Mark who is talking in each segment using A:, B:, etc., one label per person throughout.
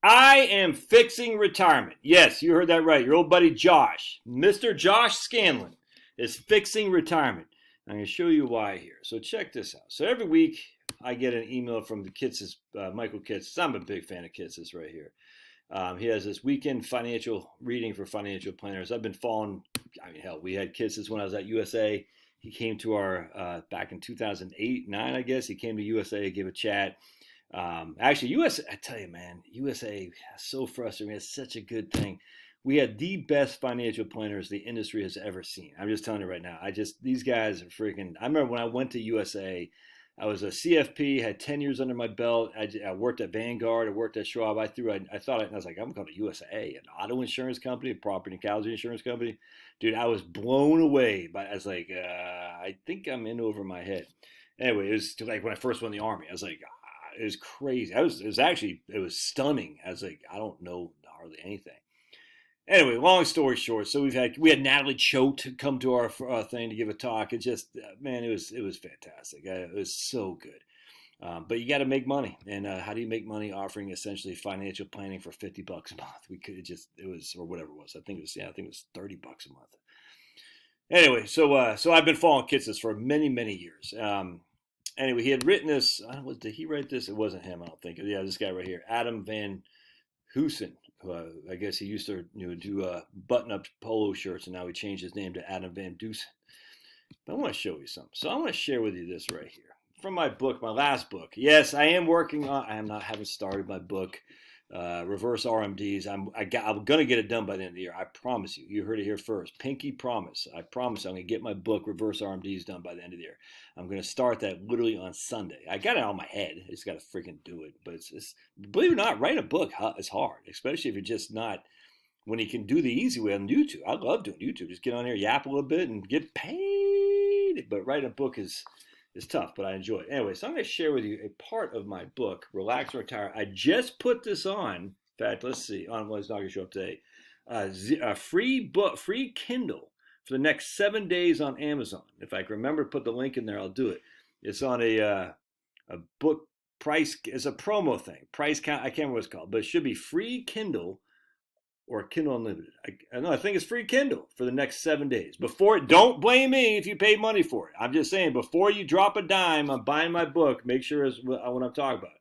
A: I am fixing retirement. Yes, you heard that right. Your old buddy Josh, Mr. Josh Scanlon, is fixing retirement. I'm going to show you why here. So check this out. So every week I get an email from the Kitts, Michael Kitts. I'm a big fan of Kitts right here. He has this weekend financial reading for financial planners. I've been following, hell, we had Kitts when I was at USA. He came to our, back in 2008, 9, I guess. He came to USA, gave a chat. Actually, USA, I tell you, man, USA is so frustrating. It's such a good thing. We had the best financial planners the industry has ever seen. I'm just telling you right now. These guys are freaking. I remember when I went to USA, I was a CFP, had 10 years under my belt. I worked at Vanguard, I worked at Schwab. I was like, I'm going to USA, an auto insurance company, a property and casualty insurance company. Dude, I was blown away. I was like, I think I'm in over my head. Anyway, it was like when I first went in the Army. I was like, it was crazy. It was stunning. I was like, I don't know hardly anything. Anyway, long story short, so we had Natalie Choate come to our thing to give a talk. It just, man, it was fantastic. It was so good. But you got to make money, and how do you make money? Offering essentially financial planning for $50 a month. Or whatever it was. I think it was $30 a month. Anyway, so I've been following Kitts for many, many years. Anyway, he had written this. Did he write this? It wasn't him, I don't think. Yeah, this guy right here, Adam Van Hoosen. I guess he used to do button-up polo shirts, and now he changed his name to Adam Van Dusen. But I want to show you something. So I want to share with you this right here from my book, my last book. Yes, I am working on. I haven't started my book. Reverse RMDs. I'm gonna get it done by the end of the year. I promise you. You heard it here first. Pinky promise. I promise I'm gonna get my book Reverse RMDs done by the end of the year. I'm gonna start that literally on Sunday. I got it on my head. I just gotta freaking do it. But it's believe it or not, writing a book is hard, especially if you're just not. When you can do the easy way on YouTube. I love doing YouTube. Just get on here, yap a little bit, and get paid. But writing a book is tough, but I enjoy it. Anyway, so I'm going to share with you a part of my book, Relax and Retire. I just put this on. In fact, let's see. Well, it's not going to show up today. A free book, free Kindle for the next 7 days on Amazon. If I can remember to put the link in there, I'll do it. It's on a book price. It's a promo thing. Price count. I can't remember what it's called, but it should be free Kindle or Kindle Unlimited. I think it's free Kindle for the next 7 days. Don't blame me if you paid money for it. I'm just saying, before you drop a dime on buying my book, make sure it's what I'm talking about.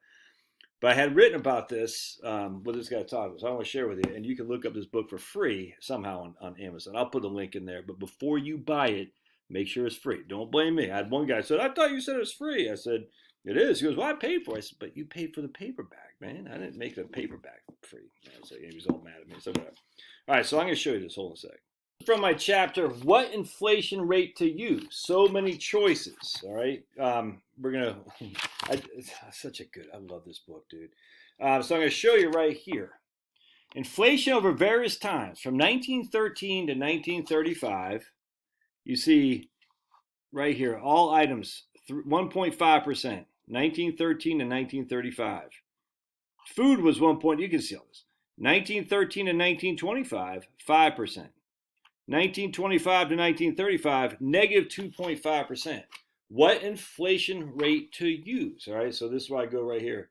A: But I had written about this, what this guy talked about, so I want to share with you. And you can look up this book for free somehow on Amazon. I'll put the link in there. But before you buy it, make sure it's free. Don't blame me. I had one guy said, I thought you said it was free. I said, it is. He goes, well, I paid for it. I said, but you paid for the paperback, man. I didn't make the paperback free. So he was all mad at me. So whatever. All right, so I'm going to show you this. Hold on a sec. From my chapter, What Inflation Rate to Use? So many choices. All right. We're going to, such a good, I love this book, dude. So I'm going to show you right here. Inflation over various times from 1913 to 1935. You see right here, all items, 1.5%. 1913 to 1935. Food was 1 point. You can see all this. 1913 to 1925, 5%. 1925 to 1935, negative 2.5%. What inflation rate to use? All right, so this is where I go right here.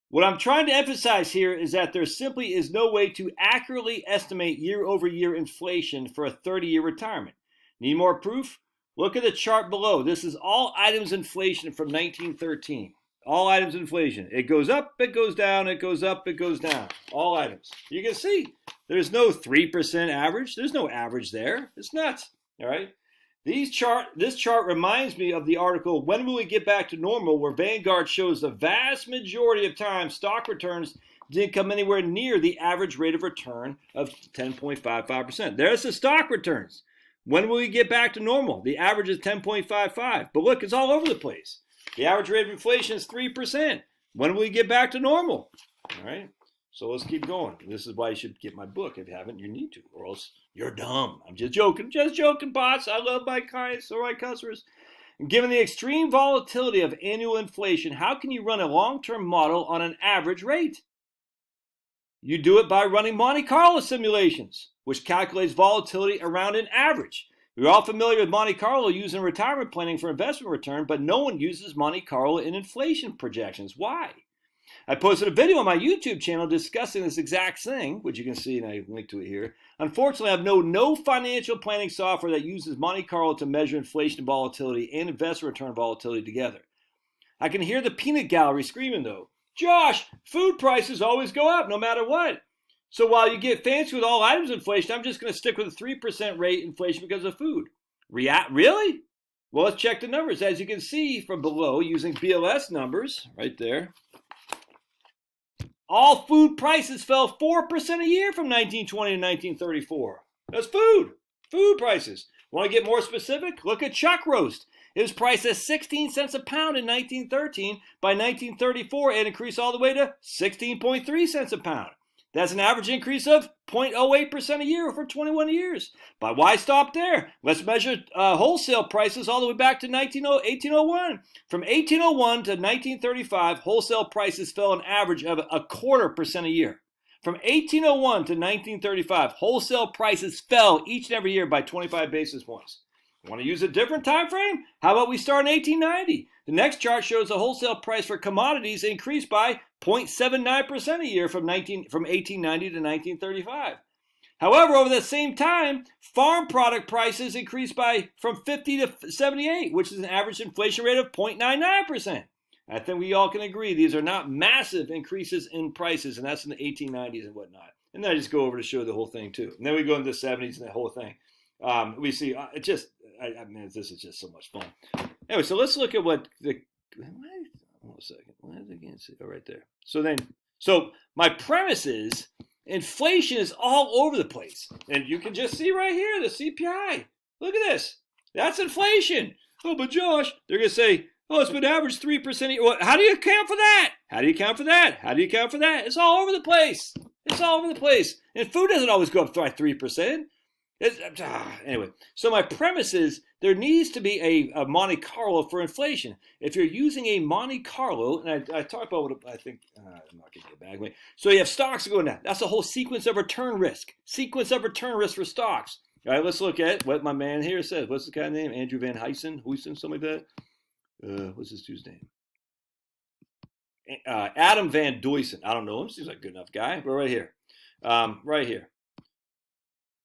A: What I'm trying to emphasize here is that there simply is no way to accurately estimate year-over-year inflation for a 30-year retirement. Need more proof? Look at the chart below. This is all items inflation from 1913. All items inflation. It goes up, it goes down, it goes up, it goes down. All items. You can see there's no 3% average. There's no average there. It's nuts. All right. This chart reminds me of the article, When Will We Get Back to Normal, where Vanguard shows the vast majority of time stock returns didn't come anywhere near the average rate of return of 10.55%. There's the stock returns. When will we get back to normal? The average is 10.55. But look, it's all over the place. The average rate of inflation is 3%. When will we get back to normal? All right. So let's keep going. This is why you should get my book. If you haven't, you need to, or else you're dumb. I'm just joking. Just joking, boss. I love my clients or my customers. Given the extreme volatility of annual inflation, how can you run a long-term model on an average rate? You do it by running Monte Carlo simulations, which calculates volatility around an average. We're all familiar with Monte Carlo used in retirement planning for investment return, but no one uses Monte Carlo in inflation projections. Why? I posted a video on my YouTube channel discussing this exact thing, which you can see, and I linked to it here. Unfortunately, I have no financial planning software that uses Monte Carlo to measure inflation volatility and investment return volatility together. I can hear the peanut gallery screaming, though. Josh, food prices always go up no matter what. So while you get fancy with all items inflation, I'm just going to stick with a 3% rate inflation because of food. Really? Well, let's check the numbers. As you can see from below, using BLS numbers, right there, all food prices fell 4% a year from 1920 to 1934. That's food prices. Want to get more specific? Look at chuck roast. It was priced at 16 cents a pound in 1913. By 1934, it increased all the way to 16.3 cents a pound. That's an average increase of 0.08% a year for 21 years. But why stop there? Let's measure wholesale prices all the way back to 1801. From 1801 to 1935, wholesale prices fell an average of 0.25% a year. From 1801 to 1935, wholesale prices fell each and every year by 25 basis points. Want to use a different time frame? How about we start in 1890? The next chart shows the wholesale price for commodities increased by 0.79% a year from 1890 to 1935. However, over the same time, farm product prices increased from 50 to 78, which is an average inflation rate of 0.99%. I think we all can agree these are not massive increases in prices, and that's in the 1890s and whatnot. And then I just go over to show the whole thing too. And then we go into the 70s and the whole thing. We see this is just so much fun. Anyway, so let's look at what the. Hold on a second. Why did I again see? Oh, right there. So my premise is inflation is all over the place, and you can just see right here the CPI. Look at this. That's inflation. Oh, but Josh, they're gonna say, oh, it's been average 3%. Well, how do you account for that? How do you account for that? How do you account for that? It's all over the place. It's all over the place. And food doesn't always go up by 3%. Anyway, so my premise is there needs to be a Monte Carlo for inflation. If you're using a Monte Carlo, and I talk about what I think, I'm not going to get back away. So you have stocks going down. That's a whole sequence of return risk. Sequence of return risk for stocks. All right, let's look at what my man here says. What's the guy's name? Andrew Van Huysen, something like that. What's this dude's name? Adam Van Duysen. I don't know him. Seems like a good enough guy. But right here. Right here.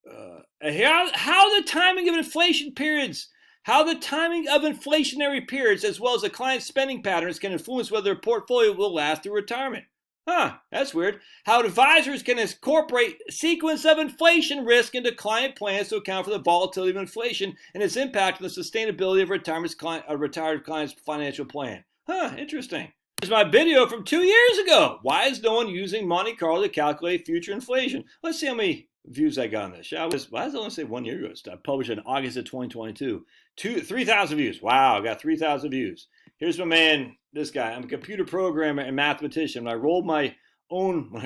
A: How the timing of inflation periods, how the timing of inflationary periods as well as the client's spending patterns can influence whether a portfolio will last through retirement. That's weird. How advisors can incorporate sequence of inflation risk into client plans to account for the volatility of inflation and its impact on the sustainability of a retired client's financial plan. Interesting. Here's my video from 2 years ago. Why is no one using Monte Carlo to calculate future inflation? Let's see how many views I got on this. Why does it only say 1 year ago? I published in August of 2022. 3,000 views. Wow, I got 3,000 views. Here's my man, this guy. I'm a computer programmer and mathematician. When I rolled my own, wow,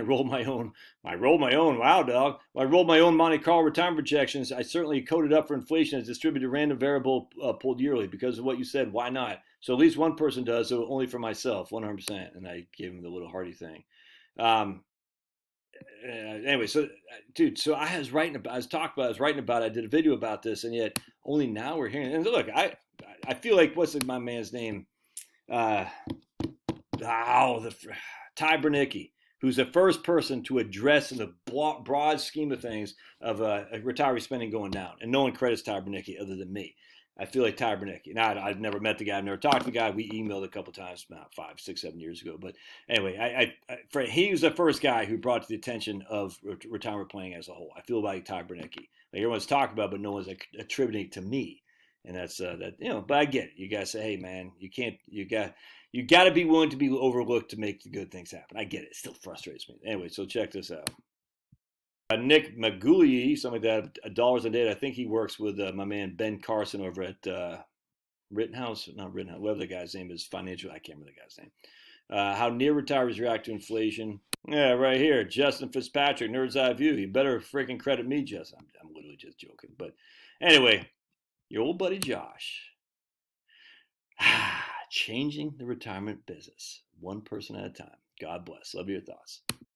A: dog. When I rolled my own Monte Carlo retirement projections, I certainly coded up for inflation as distributed random variable pulled yearly. Because of what you said, why not? So at least one person does, so only for myself, 100%. And I gave him the little hearty thing. Anyway, so dude, so I was writing about, I did a video about this, and yet only now we're hearing it. And look, I feel like, what's my man's name? Ty Bernicki, who's the first person to address in the broad scheme of things of retiree spending going down. And no one credits Ty Bernicki other than me. I feel like Ty Bernicki. Now, I've never met the guy. I've never talked to the guy. We emailed a couple times, about 5, 6, 7 years ago. But anyway, he was the first guy who brought to the attention of retirement planning as a whole. I feel like Ty Bernicki. Like everyone's talking about, but no one's attributing it to me. And that's that. But I get it. You guys say, hey man, you can't. You got to be willing to be overlooked to make the good things happen. I get it. It still frustrates me. Anyway, so check this out. Nick Maguli, something like that, dollars a day. I think he works with my man Ben Carson over at Rittenhouse, whatever the guy's name is, financial. I can't remember the guy's name. How near retirees react to inflation. Yeah, right here. Justin Fitzpatrick, Nerd's Eye View. You better freaking credit me, Justin. I'm literally just joking. But anyway, your old buddy Josh. Changing the retirement business, one person at a time. God bless. Love your thoughts.